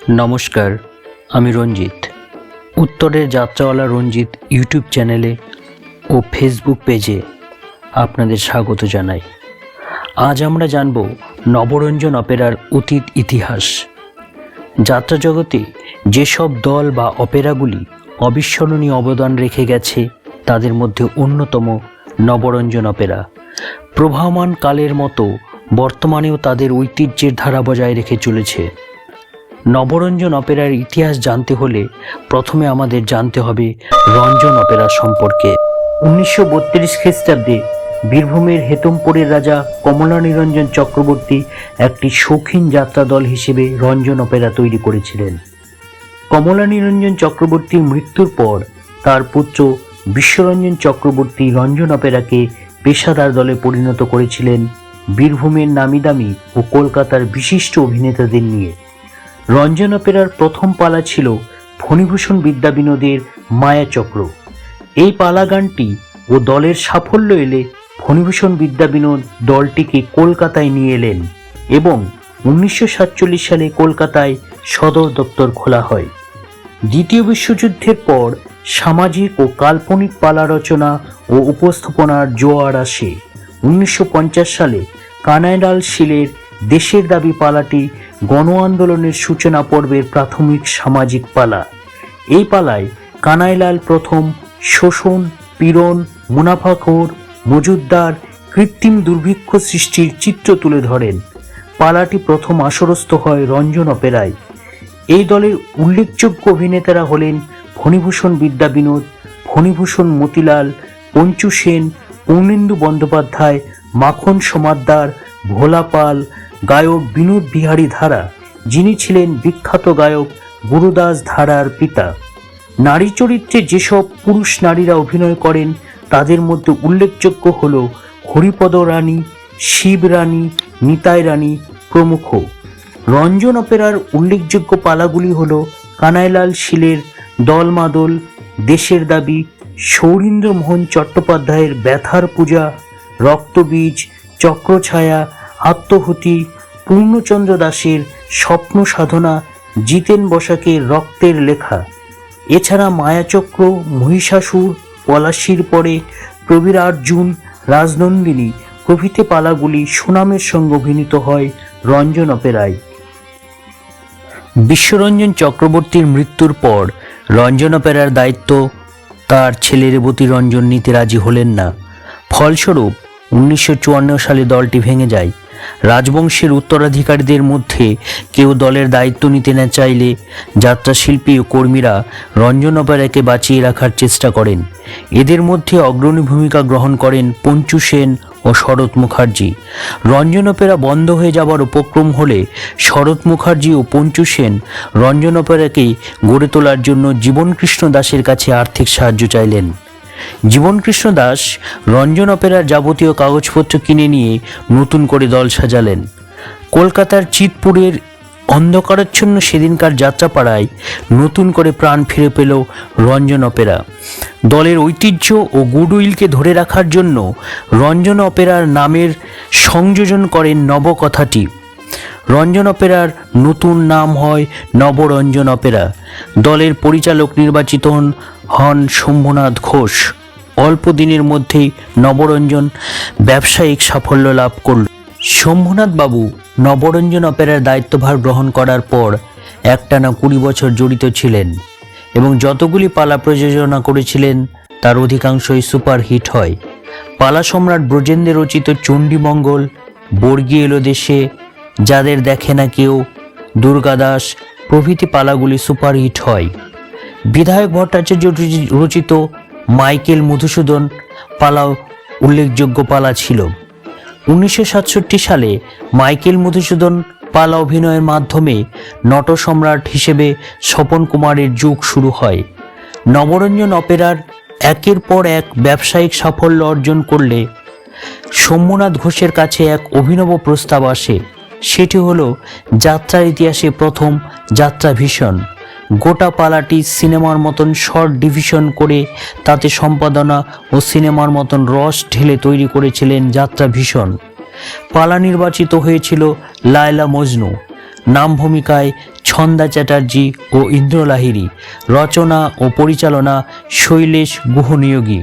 নমস্কার, আমি রঞ্জিত। উত্তরের যাত্রাওয়ালা রঞ্জিত ইউটিউব চ্যানেলে ও ফেসবুক পেজে আপনাদের স্বাগত জানাই। আজ আমরা জানব নবরঞ্জন অপেরার অতীত ইতিহাস। যাত্রা জগতে যেসব দল বা অপেরাগুলি অবিস্মরণীয় অবদান রেখে গেছে তাদের মধ্যে অন্যতম নবরঞ্জন অপেরা। প্রবাহমান কালের মতো বর্তমানেও তাদের ঐতিহ্যের ধারা বজায় রেখে চলেছে। নবরঞ্জন অপেরার ইতিহাস জানতে হলে প্রথমে আমাদের জানতে হবে রঞ্জন অপেরা সম্পর্কে। 1932 খ্রিস্টাব্দে বীরভূমের হেতমপুরের রাজা কমলানিরঞ্জন চক্রবর্তী একটি শৌখিন যাত্রা দল হিসেবে রঞ্জন অপেরা তৈরি করেছিলেন। কমলানিরঞ্জন চক্রবর্তীর মৃত্যুর পর তার পুত্র বিশ্বরঞ্জন চক্রবর্তী রঞ্জন অপেরাকে পেশাদার দলে পরিণত করেছিলেন, বীরভূমের নামিদামি ও কলকাতার বিশিষ্ট অভিনেতাদের নিয়ে। রঞ্জন অপেরার প্রথম পালা ছিল ফণীভূষণ বিদ্যাবিনোদের মায়াচক্র। এই পালা গানটি ও দলের সাফল্য এলে ফণীভূষণ বিদ্যাবিনোদ দলটিকে কলকাতায় নিয়ে এলেন এবং 1947 সালে কলকাতায় সদর দপ্তর খোলা হয়। দ্বিতীয় বিশ্বযুদ্ধের পর সামাজিক ও কাল্পনিক পালা রচনা ও উপস্থাপনার জোয়ার আসে। 1950 সালে কানাইলাল শীলের দেশের দাবি পালাটি গণ আন্দোলনের সূচনা পর্বের প্রাথমিক সামাজিক পালা। এই পালায় কানাইলাল প্রথম শোষণ, পীড়ন, মুনাফাখোর, মজুদদার, কৃত্রিম দুর্ভিক্ষ সৃষ্টির চিত্র তুলে ধরেন। পালাটি প্রথম আসরস্থ হয় রঞ্জন অপেরায়। এই দলের উল্লেখযোগ্য অভিনেতারা হলেন ফণীভূষণ বিদ্যাবিনোদ, ফণীভূষণ মতিলাল, পঞ্চু সেন, পূর্ণেন্দু বন্দ্যোপাধ্যায়, মাখন সমাদ্দার, ভোলা পাল, গায়ক বিনোদ বিহারী ধারা, যিনি ছিলেন বিখ্যাত গায়ক গুরুদাস ধারার পিতা। নারী চরিত্রে যেসব পুরুষ নারীরা অভিনয় করেন তাদের মধ্যে উল্লেখযোগ্য হল হরিপদ রানী, শিব রানী, নিতাই রানী প্রমুখ। রঞ্জন অপেরার উল্লেখযোগ্য পালাগুলি হল কানাইলাল শীলের দলমাদল, দেশের দাবি, সৌরীন্দ্র মোহন চট্টোপাধ্যায়ের ব্যথার পূজা, রক্তবীজ, চক্রছায়া, আত্মহুতি, পূর্ণচন্দ্র দাসের স্বপ্ন সাধনা, জিতেন বসাকের রক্তের লেখা। এছাড়া মায়াচক্র, মহিষাসুর, পলাশির পরে, প্রবীরার্জুন, রাজনন্দিনী প্রভৃতি পালাগুলি সুনামের সঙ্গে অভিনীত হয় রঞ্জন অপেরায়। বিশ্বরঞ্জন চক্রবর্তীর মৃত্যুর পর রঞ্জন অপেরার দায়িত্ব তার ছেলে রেবতী রঞ্জন নিতে রাজি হলেন না। ফলস্বরূপ 1954 সালে দলটি ভেঙে যায়। রাজবংশের উত্তরাধিকারীদের মধ্যে কেউ দলের দায়িত্ব নিতে না চাইলে যাত্রাশিল্পী ও কর্মীরা রঞ্জন অপেরাকে বাঁচিয়ে রাখার চেষ্টা করেন। এদের মধ্যে অগ্রণী ভূমিকা গ্রহণ করেন পঞ্চু সেন ও শরৎ মুখার্জি। রঞ্জন অপেরা বন্ধ হয়ে যাবার উপক্রম হলে শরৎ মুখার্জি ও পঞ্চু সেন রঞ্জন অপেরাকে গড়ে তোলার জন্য জীবনকৃষ্ণ দাসের কাছে আর্থিক সাহায্য চাইলেন। জীবনকৃষ্ণ দাস রঞ্জন অপেরার যাবতীয় কাগজপত্র কিনে নিয়ে নতুন করে দল সাজালেন। কলকাতার চিৎপুরের অন্ধকারাচ্ছন্ন সেদিনকার যাত্রাপাড়ায় নতুন করে প্রাণ ফিরে পেল রঞ্জন অপেরা। দলের ঐতিহ্য ও গুডউইলকে ধরে রাখার জন্য রঞ্জন অপেরার নামের সংযোজন করেন নবকথাটি। রঞ্জন অপেরার নতুন নাম হয় নবরঞ্জন অপেরা। দলের পরিচালক নির্বাচিত হন শম্ভুনাথ ঘোষ। অল্প দিনের মধ্যেই নবরঞ্জন ব্যবসায়িক সাফল্য লাভ করল। শম্ভুনাথ বাবু নবরঞ্জন অপেরার দায়িত্বভার গ্রহণ করার পর একটানা 20 বছর জড়িত ছিলেন এবং যতগুলি পালা প্রযোজনা করেছিলেন তার অধিকাংশই সুপারহিট হয়। পালা সম্রাট ব্রজেন্দ্র রচিত চণ্ডীমঙ্গল, বর্গী এলো দেশে, যাদের দেখে না কেউ, দুর্গাদাস প্রভৃতি পালাগুলি সুপারহিট হয়। বিধায়ক ভট্টাচার্য রচিত মাইকেল মধুসূদন পালাও উল্লেখযোগ্য পালা ছিল। 1967 সালে মাইকেল মধুসূদন পালা অভিনয়ের মাধ্যমে নটসম্রাট হিসেবে স্বপন কুমারের যুগ শুরু হয়। নবরঞ্জন অপেরার একের পর এক ব্যবসায়িক সাফল্য অর্জন করলে শম্ভুনাথ ঘোষের কাছে এক অভিনব প্রস্তাব আসে। সেটি হলো যাত্রার ইতিহাসে প্রথম যাত্রা ভিশন। গোটা পালাটি সিনেমার মতন শর্ট ডিভিশন করে তাতে সম্পাদনা ও সিনেমার মতন রস ঢেলে তৈরি করেছিলেন যাত্রা ভিশন। পালা নির্বাচিত হয়েছিল লায়লা মজনু। নাম ভূমিকায় ছন্দা চ্যাটার্জি ও ইন্দ্র লাহিড়ী, রচনা ও পরিচালনা শৈলেশ গুহনিয়োগী।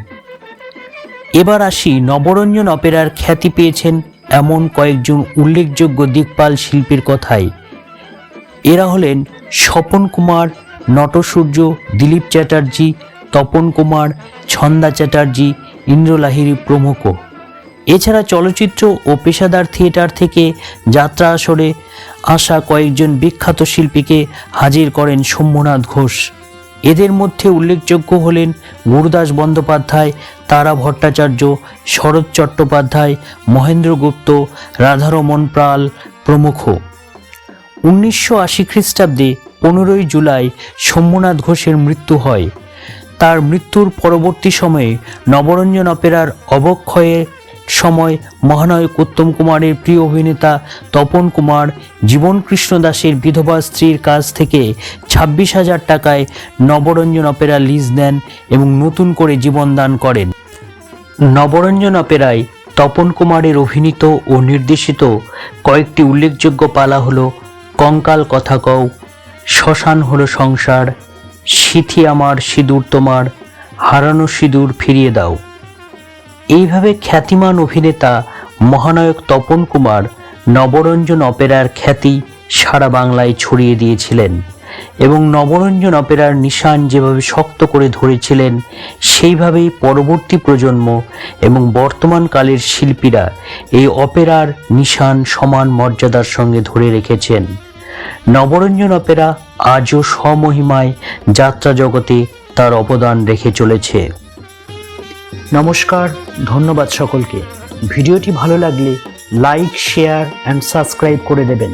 এবার আসি নবরঞ্জন অপেরার খ্যাতি পেয়েছেন এমন কয়েকজন উল্লেখযোগ্য দিকপাল শিল্পীর কথায়। এরা হলেন স্বপন কুমার, নটসূর্য, দিলীপ চ্যাটার্জি, তপন কুমার, ছন্দা চ্যাটার্জি, ইন্দ্র লাহিড়ী প্রমুখ। এছাড়া চলচ্চিত্র ও পেশাদার থিয়েটার থেকে যাত্রা আসরে আসা কয়েকজন বিখ্যাত শিল্পীকে হাজির করেন শম্ভুনাথ ঘোষ। এদের মধ্যে উল্লেখযোগ্য হলেন গুরুদাস বন্দ্যোপাধ্যায়, তারা ভট্টাচার্য, শরৎ চট্টোপাধ্যায়, মহেন্দ্র গুপ্ত, রাধারমণ পাল প্রমুখ। 1980 খ্রিস্টাব্দে 15ই জুলাই শম্ভুনাথ ঘোষের মৃত্যু হয়। তার মৃত্যুর পরবর্তী সময়ে নবরঞ্জন অপেরার অবক্ষয়ের সময় মহানায়ক উত্তম কুমারের প্রিয় অভিনেতা তপন কুমার জীবনকৃষ্ণ দাসের বিধবা স্ত্রীর কাছ থেকে 26,000 টাকায় নবরঞ্জন অপেরা লিজ নেন এবং নতুন করে জীবনদান করেন। নবরঞ্জন অপেরায় তপন কুমারের অভিনীত ও নির্দেশিত কয়েকটি উল্লেখযোগ্য পালা হলো কঙ্কাল কথা কও, শ্মশান হলো সংসার, সিথি আমার সিঁদুর তোমার, হারানো সিঁদুর ফিরিয়ে দাও। এইভাবে খ্যাতিমান অভিনেতা মহানায়ক তপন কুমার নবরঞ্জন অপেরার খ্যাতি সারা বাংলায় ছড়িয়ে দিয়েছিলেন এবং নবরঞ্জন অপেরার নিশান যেভাবে শক্ত করে ধরেছিলেন সেইভাবেই পরবর্তী প্রজন্ম এবং বর্তমান কালের শিল্পীরা এই অপেরার নিশান সমান মর্যাদার সঙ্গে ধরে রেখেছেন। নবরঞ্জন অপেরা আজও স্বমহিমায় যাত্রা জগতে তার অবদান রেখে চলেছে। নমস্কার, ধন্যবাদ সকলকে। ভিডিওটি ভালো লাগলে লাইক, শেয়ার অ্যান্ড সাবস্ক্রাইব করে দেবেন।